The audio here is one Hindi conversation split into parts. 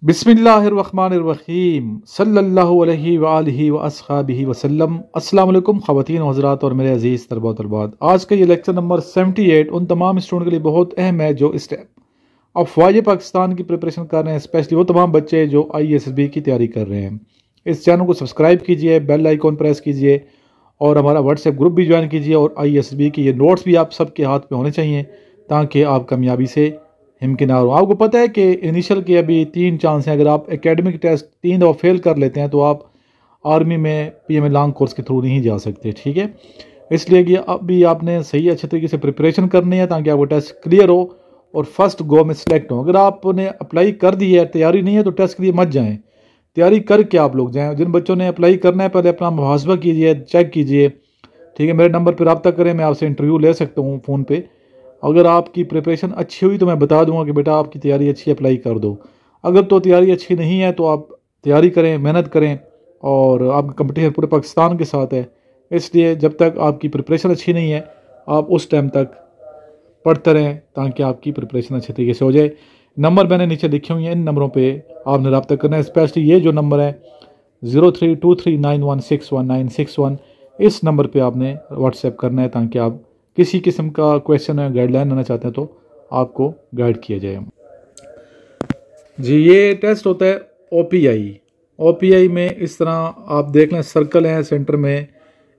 बिस्मिल्लाहिर्रहमानिर्रहीम सल्लल्लाहु अलैहि व आलिहि व अस्हाबिहि वसल्लम। अस्सलाम वालेकुम ख़वातीन हज़रात और मेरे अजीज़ तलबा व तलबात। आज का ये लेक्चर नंबर 78 उन तमाम स्टूडेंट के लिए बहुत अहम है जो इस टाइम अफ़वाज पाकिस्तान की प्रिपरेशन कर रहे हैं, स्पेशली वो तमाम बच्चे जो ISSB की तैयारी कर रहे हैं। इस चैनल को सब्सक्राइब कीजिए, बेल आइकॉन प्रेस कीजिए और हमारा व्हाट्सएप ग्रुप भी ज्वाइन कीजिए। और ISSB के ये नोट्स भी आप सबके हाथ में होने चाहिए ताकि आप कामयाबी से हिमकिनार हो। आपको पता है कि इनिशियल के अभी 3 चांस हैं। अगर आप एकेडमिक टेस्ट 3 दफ़ा फेल कर लेते हैं तो आप आर्मी में PMA लॉन्ग कोर्स के थ्रू नहीं जा सकते, ठीक है। इसलिए कि अभी आपने सही अच्छे तरीके से प्रिपरेशन करनी है ताकि आपको टेस्ट क्लियर हो और फर्स्ट गो में सिलेक्ट हो। अगर आपने अप्लाई कर दी है, तैयारी नहीं है, तो टेस्ट के लिए मत जाएँ, तैयारी करके आप लोग जाएँ। जिन बच्चों ने अप्लाई करना है पहले अपना मुहासबा कीजिए, चेक कीजिए, ठीक है। मेरे नंबर पर रब्ता करें, मैं आपसे इंटरव्यू ले सकता हूँ फ़ोन पे। अगर आपकी प्रिपरेशन अच्छी हुई तो मैं बता दूंगा कि बेटा आपकी तैयारी अच्छी, अप्लाई कर दो। अगर तो तैयारी अच्छी नहीं है तो आप तैयारी करें, मेहनत करें, और आपका कंपटीशन पूरे पाकिस्तान के साथ है। इसलिए जब तक आपकी प्रिपरेशन अच्छी नहीं है आप उस टाइम तक पढ़ते रहें ताकि आपकी प्रिपरेशन अच्छे तरीके से हो जाए। नंबर मैंने नीचे लिखे हुए हैं, इन नंबरों पर आपने रब्ता करना है। स्पेशली ये जो नंबर है 0323916191, इस नंबर पर आपने व्हाट्सएप करना है ताकि आप किसी किस्म का क्वेश्चन या गाइडलाइन लेना चाहते हैं तो आपको गाइड किया जाए। जी, ये टेस्ट होता है OPI में इस तरह आप देख लें, सर्कल है, सेंटर में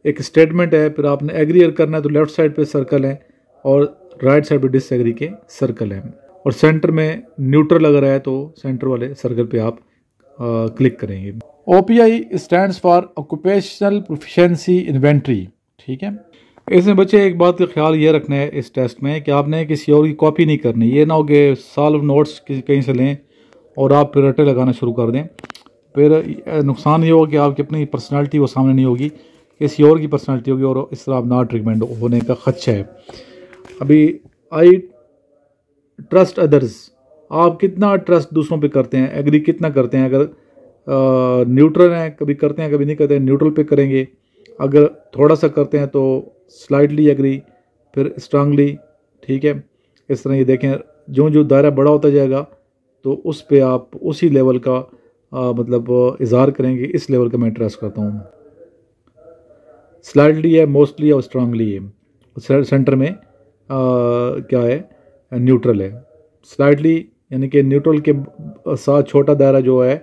एक स्टेटमेंट है, फिर आपने एग्री करना है तो लेफ्ट साइड पे सर्कल है और राइट साइड पे डिसएग्री के सर्कल है, और सेंटर में न्यूट्रल अगर है तो सेंटर वाले सर्कल पे आप क्लिक करेंगे। OPI stands for occupational proficiency inventory, ठीक है। इसमें बच्चे एक बात का ख्याल ये रखना है इस टेस्ट में कि आपने किसी और की कॉपी नहीं करनी। ये ना हो कि सॉल्व नोट्स कहीं से लें और आप फिर रटे लगाना शुरू कर दें, फिर नुकसान ये होगा कि आपकी अपनी पर्सनालिटी वो सामने नहीं होगी, किसी और की पर्सनालिटी होगी और इस तरह आप ना ट्रीटमेंट होने का खदशा है। अभी आई ट्रस्ट अदर्स, आप कितना ट्रस्ट दूसरों पे करते हैं, एग्री कितना करते हैं। अगर न्यूट्रल हैं, कभी करते हैं कभी नहीं करते हैं, न्यूट्रल पे करेंगे। अगर थोड़ा सा करते हैं तो स्लाइटली एग्री, फिर स्ट्रांगली, ठीक है। इस तरह ये देखें, जो दायरा बड़ा होता जाएगा तो उस पे आप उसी लेवल का मतलब इजहार करेंगे। इस लेवल का मैं ट्रस्ट करता हूँ। स्लाइटली है, मोस्टली और स्ट्रांगली है। सेंटर में क्या है, न्यूट्रल है। स्लाइटली यानी कि न्यूट्रल के साथ छोटा दायरा जो है,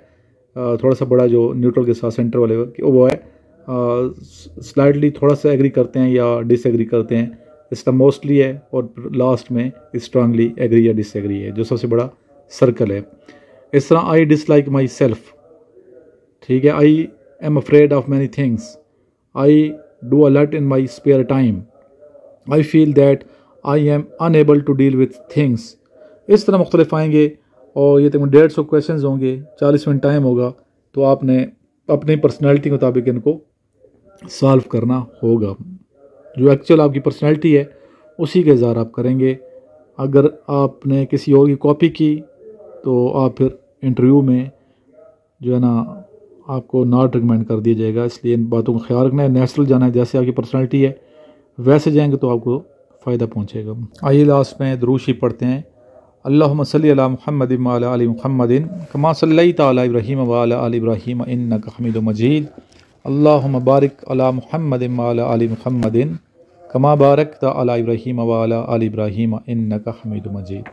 थोड़ा सा बड़ा जो न्यूट्रल के साथ सेंटर वाले वो है। स्लाइटली थोड़ा सा एग्री करते हैं या डिसएग्री करते हैं, इसका मोस्टली है, और लास्ट में स्ट्रांगली एग्री या डिसएग्री है, जो सबसे बड़ा सर्कल है। इस तरह आई डिसलाइक माई सेल्फ, ठीक है। I am afraid of many things, I do a lot in my spare time, I feel that I am unable to deal with things. इस तरह मुख्तलिफ आएंगे और ये तकरीबन 150 क्वेश्चन होंगे, 40 मिनट टाइम होगा, तो आपने अपनी पर्सनैलिटी के मुताबिक इनको सॉल्व करना होगा। जो एक्चुअल आपकी पर्सनैलिटी है उसी का इज़हार आप करेंगे। अगर आपने किसी और की कॉपी की तो आप फिर इंटरव्यू में जो है ना आपको नॉट रिकमेंड कर दिया जाएगा। इसलिए इन बातों का ख्याल रखना है। नेचुरल जाना है, जैसे आपकी पर्सनैलिटी है वैसे जाएंगे तो आपको फ़ायदा पहुँचेगा। आइए लास्ट में दुरूशी पढ़ते हैं। अल्लाहुम्मा सल्ली अला मुहम्मदिन व अला आलि मुहम्मदिन कमा सल्लैता अला इब्राहीम व अला आलि इब्राहीम इन्नका हमीदुम मजीद। अल्लाहुम्मा बारिक अला मुहम्मदिन व अला आलि मुहम्मदिन कमा बारकता अला इब्राहीम व अला आलि इब्राहीम इन्नका हमीदुम मजीद।